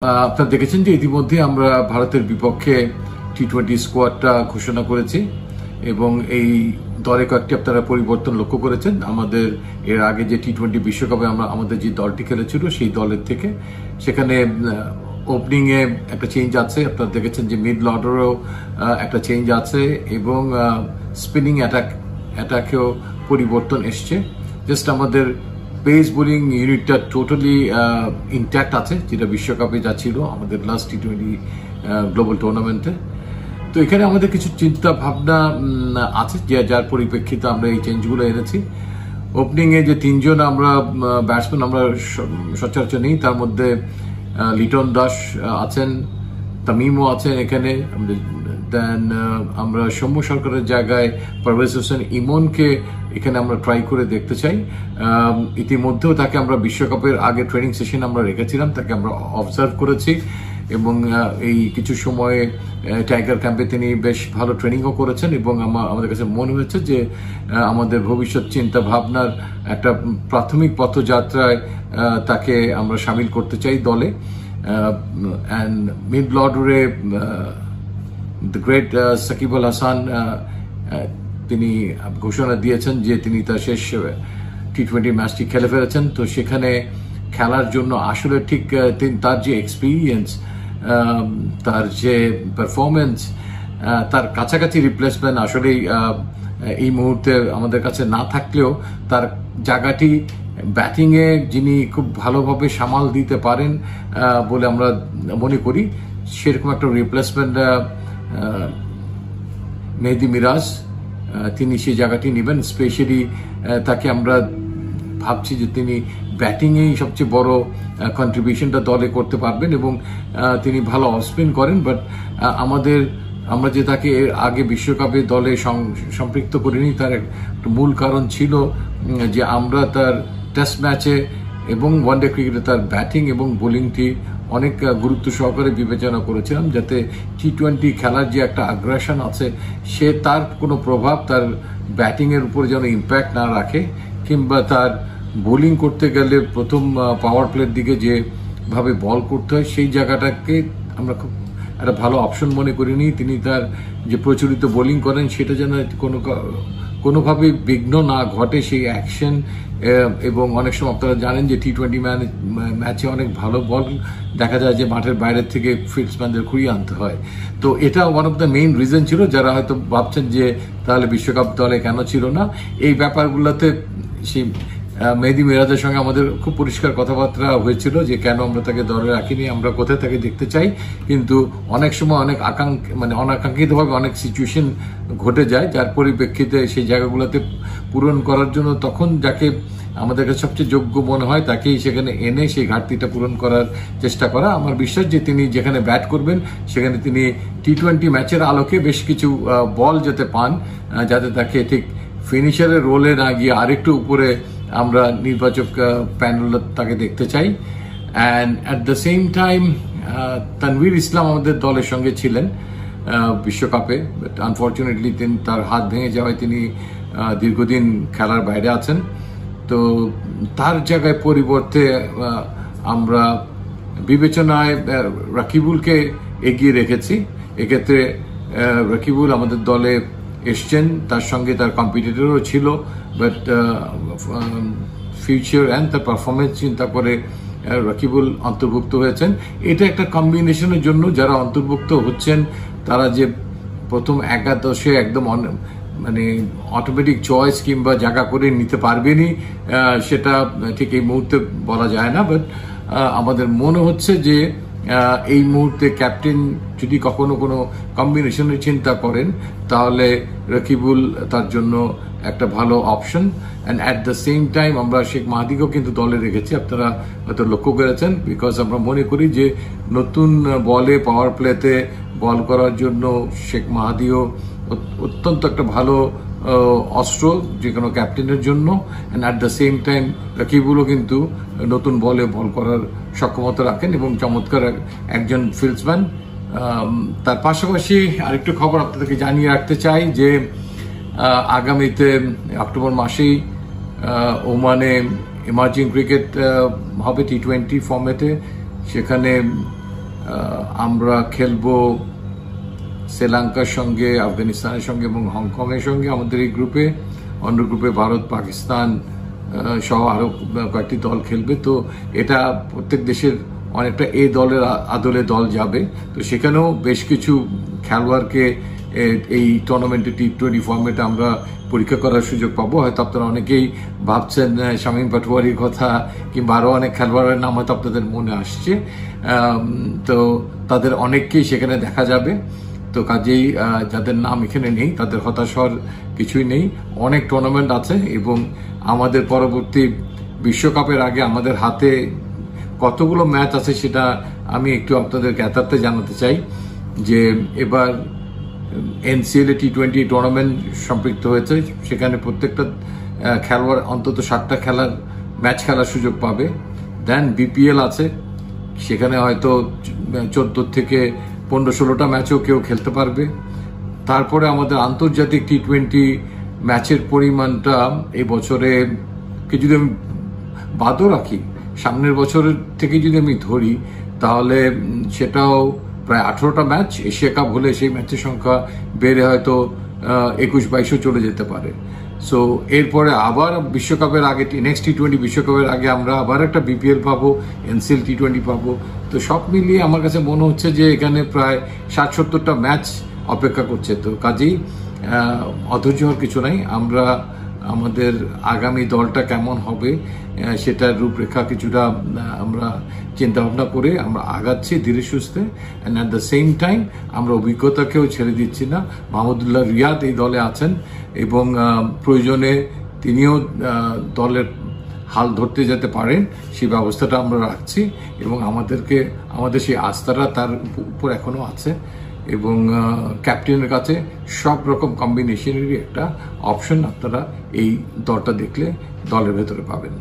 আপনারা দেখেছেন যে ইতিমধ্যে আমরা ভারতের বিপক্ষে টি-20 স্কোয়াডটা ঘোষণা করেছি এবং এই দলে কয়েকটি আপনারা পরিবর্তন লক্ষ্য করেছেন। আমাদের এর আগে যে টি-20 বিশ্বকাপে আমাদের যে দলটি খেলেছিল সেই দলের থেকে সেখানে ওপেনিং এ একটা চেঞ্জ আছে। আপনারা দেখেছেন যে মিডল অর্ডারেও একটা চেঞ্জ আছে এবং স্পিনিং অ্যাটাকেও পরিবর্তন এসছে। জাস্ট আমাদের পেস বোলিং ইউনিটটা টোটালি ইনট্যাক্ট আছে, যেটা বিশ্বকাপে যা ছিল আমাদের লাস্ট টি-20 গ্লোবাল টুর্নামেন্টে। তো এখানে আমাদের কিছু চিন্তা ভাবনা আছে যার পরিপ্রেক্ষিতে আমরা এই চেঞ্জগুলো এনেছি। ওপেনিং এ যে তিনজন আমরা ব্যাটসম্যান আমরা সচরাচর নেই, তার মধ্যে লিটন দাস আছেন, তামিমও আছেন এখানে। দেন আমরা সৌম্য সরকারের জায়গায় পারভেজ হোসেন ইমনকে এখানে আমরা ট্রাই করে দেখতে চাই। ইতিমধ্যেও তাকে আমরা বিশ্বকাপের আগে ট্রেনিং সেশন আমরা রেখেছিলাম, তাকে আমরা অবজার্ভ করেছি এবং এই কিছু সময়ে টাইগার ক্যাম্পে তিনি বেশ ভালো ট্রেনিংও করেছেন এবং আমাদের কাছে মনে হয়েছে যে আমাদের ভবিষ্যৎ চিন্তা ভাবনার একটা প্রাথমিক পথযাত্রায় তাকে আমরা সামিল করতে চাই দলে। অ্যান্ড মিডল অর্ডারে দ্য গ্রেট সাকিব আল হাসান তিনি ঘোষণা দিয়েছেন যে তিনি তার শেষ টি-20 ম্যাচটি খেলে ফেলেছেন। তো সেখানে খেলার জন্য আসলে ঠিক তার যে এক্সপিরিয়েন্স, তার যে পারফরমেন্স, তার কাছাকাছি রিপ্লেসমেন্ট আসলেই এই মুহূর্তে আমাদের কাছে না থাকলেও তার জায়গাটি ব্যাটিংয়ে যিনি খুব ভালোভাবে সামাল দিতে পারেন বলে আমরা মনে করি, সেরকম একটা রিপ্লেসমেন্ট মেহেদি মিরাজ তিনি সেই জায়গাটি নেবেন। স্পেশালি তাকে আমরা ভাবছি যে তিনি ব্যাটিংয়েই সবচেয়ে বড় কন্ট্রিবিউশনটা দলে করতে পারবেন এবং তিনি ভালো অফ স্পিন করেন। বাট আমরা যে তাকে এর আগে বিশ্বকাপে দলে সম্পৃক্ত করিনি, তার একটা মূল কারণ ছিল যে আমরা তার টেস্ট ম্যাচে এবং ওয়ানডে ক্রিকেটে তার ব্যাটিং এবং বোলিংটি অনেক গুরুত্ব সহকারে বিবেচনা করেছিলাম, যাতে টি-20 খেলার যে একটা আগ্রাসন আছে সে তার কোনো প্রভাব তার ব্যাটিংয়ের উপর যেন ইম্প্যাক্ট না রাখে, কিংবা তার বোলিং করতে গেলে প্রথম পাওয়ার প্লের দিকে যেভাবে বল করতে হয় সেই জায়গাটাকে আমরা খুব একটা ভালো অপশন মনে করিনি। তিনি তার যে প্রচলিত বোলিং করেন সেটা যেন কোনোভাবে বিঘ্ন না ঘটে সেই অ্যাকশন। এবং অনেক সময় আপনারা জানেন যে টি-20 ম্যাচে অনেক ভালো বল দেখা যায় যে মাঠের বাইরের থেকে ফিল্ডসম্যানদের ঘুরিয়ে আনতে হয়। তো এটা one of the main reason ছিল। যারা হয়তো ভাবছেন যে তাহলে বিশ্বকাপ দলে কেন ছিল না, এই ব্যাপারগুলোতে সেই মেহেদি মিরাজের সঙ্গে আমাদের খুব পরিষ্কার কথাবার্তা হয়েছিল যে কেন আমরা তাকে দলে রাখিনি, আমরা কোথায় তাকে দেখতে চাই। কিন্তু অনেক সময় অনেক অনাকাঙ্ক্ষিতভাবে অনেক সিচুয়েশন ঘটে যায়, যার পরিপ্রেক্ষিতে সেই জায়গাগুলোতে পূরণ করার জন্য তখন যাকে আমাদের কাছে সবচেয়ে যোগ্য মনে হয় তাকেই সেখানে এনে সেই ঘাটতিটা পূরণ করার চেষ্টা করা। আমার বিশ্বাস যে তিনি যেখানে ব্যাট করবেন সেখানে তিনি টি-20 ম্যাচের আলোকে বেশ কিছু বল যাতে পান, যাতে তাকে ঠিক ফিনিশারের রোলে না গিয়ে আরেকটু উপরে আমরা নির্বাচক প্যানেল তাকে দেখতে চাই। And at the same time Tanvir Islam আমাদের দলের সঙ্গে ছিলেন বিশ্বকাপে, বাট আনফর্চুনেটলি তার হাত ভেঙে যাওয়ায় তিনি দীর্ঘদিন খেলার বাইরে আছেন। তো তার জায়গায় পরিবর্তে আমরা বিবেচনায় রাকিবুলকে এগিয়ে রেখেছি। এক্ষেত্রে রাকিবুল আমাদের দলে এসছেন, তার সঙ্গে তার কম্পিটিটরও ছিল, বাট ফিউচার অ্যান্ড তার পারফরমেন্স চিন্তা করে রাকিবুল অন্তর্ভুক্ত হয়েছেন। এটা একটা কম্বিনেশনের জন্য যারা অন্তর্ভুক্ত হচ্ছেন তারা যে প্রথম একাদশে একদম মানে অটোমেটিক চয়েস কিংবা জায়গা করে নিতে পারবেনই সেটা ঠিক এই মুহূর্তে বলা যায় না। বাট আমাদের মনে হচ্ছে যে এই মুহূর্তে ক্যাপ্টেন যদি কখনো কোনো কম্বিনেশনের চিন্তা করেন তাহলে রাকিবুল তার জন্য একটা ভালো option. And at the same time আমরা শেখ মাহাদিকেও কিন্তু দলে রেখেছি, আপনারা হয়তো লক্ষ্য করেছেন, বিকজ আমরা মনে করি যে নতুন বলে পাওয়ার প্লেতে বল করার জন্য শেখ মাহাদিও অত্যন্ত একটা ভালো অস্ত্র যে কোনো ক্যাপ্টেনের জন্য। And at the same time রাকিবুলও কিন্তু নতুন বলে বল করার সক্ষমতা রাখেন এবং চমৎকার একজন ফিল্ডসম্যান। তার পাশাপাশি আরেকটু খবর আপনাদেরকে জানিয়ে রাখতে চাই যে আগামীতে অক্টোবর মাসেই ওমানে ইমার্জিং ক্রিকেট হবে টি-20 ফর্মেটে। সেখানে আমরা খেলবো শ্রীলঙ্কার সঙ্গে, আফগানিস্তানের সঙ্গে এবং হংকংয়ের সঙ্গে আমাদের এই গ্রুপে। অন্য গ্রুপে ভারত, পাকিস্তান সহ আরো কয়েকটি দল খেলবে। তো এটা প্রত্যেক দেশের অনেকটা এই দলের আদলে দল যাবে। তো সেখানেও বেশ কিছু খেলোয়াড়কে এই টুর্নামেন্টে টি20 ফর্মেটে আমরা পরীক্ষা করার সুযোগ পাবো। হয়তো আপনারা অনেকেই ভাবছেন শামীম পাটোয়ারির কথা, কিংবা আরো অনেক খেলোয়াড়ের নাম হয়তো আপনাদের মনে আসছে। তো তাদের অনেককেই সেখানে দেখা যাবে। তো কাজেই যাদের নাম এখানে নেই তাদের হতাশ হওয়ার কিছুই নেই। অনেক টুর্নামেন্ট আছে এবং আমাদের পরবর্তী বিশ্বকাপের আগে আমাদের হাতে কতগুলো ম্যাচ আছে সেটা আমি একটু আপনাদের জ্ঞাতার্থে জানাতে চাই। যে এবার এনসিএল টি20 টুর্নামেন্ট সম্পৃক্ত হয়েছে, সেখানে প্রত্যেকটা খেলোয়াড় অন্তত 7টা ম্যাচ খেলার সুযোগ পাবে। দেন বিপিএল আছে, সেখানে হয়তো 14 থেকে 15-16টা ম্যাচও কেউ খেলতে পারবে। তারপরে আমাদের আন্তর্জাতিক টি20 ম্যাচের পরিমাণটা এই বছরে যদি আমি বাদও রাখি, সামনের বছরের থেকে যদি আমি ধরি, তাহলে সেটাও প্রায় 18টা ম্যাচ। এশিয়া কাপ হলে সেই ম্যাচের সংখ্যা বেড়ে হয়তো 21-22 চলে যেতে পারে। সো এরপরে আবার বিশ্বকাপের আগে, নেক্সট টি20 বিশ্বকাপের আগে আমরা আবার একটা বিপিএল পাবো, এনসিএল টি20 পাবো। তো সব মিলিয়ে আমার কাছে মনে হচ্ছে যে এখানে প্রায় 60-70টা ম্যাচ অপেক্ষা করছে। তো কাজেই অধৈর্য হওয়ার কিছু নাই। আমরা আমাদের আগামী দলটা কেমন হবে সেটার রূপরেখা কিছুটা আমরা চিন্তা ভাবনা করে আমরা আগাচ্ছি ধীরে সুস্থে। And at the same time আমরা অভিজ্ঞতাকেও ছেড়ে দিচ্ছি না। মাহমুদুল্লাহ রিয়াদ এই দলে আছেন এবং প্রয়োজনে তিনিও দলের হাল ধরতে যেতে পারেন সেই ব্যবস্থাটা আমরা রাখছি এবং আমাদের সেই আস্থাটা তার উপর এখনো আছে। এবং ক্যাপ্টেনের কাছে সব রকম কম্বিনেশনেরই একটা অপশন আপনারা এই দলটা দেখলে দলের ভেতরে পাবেন।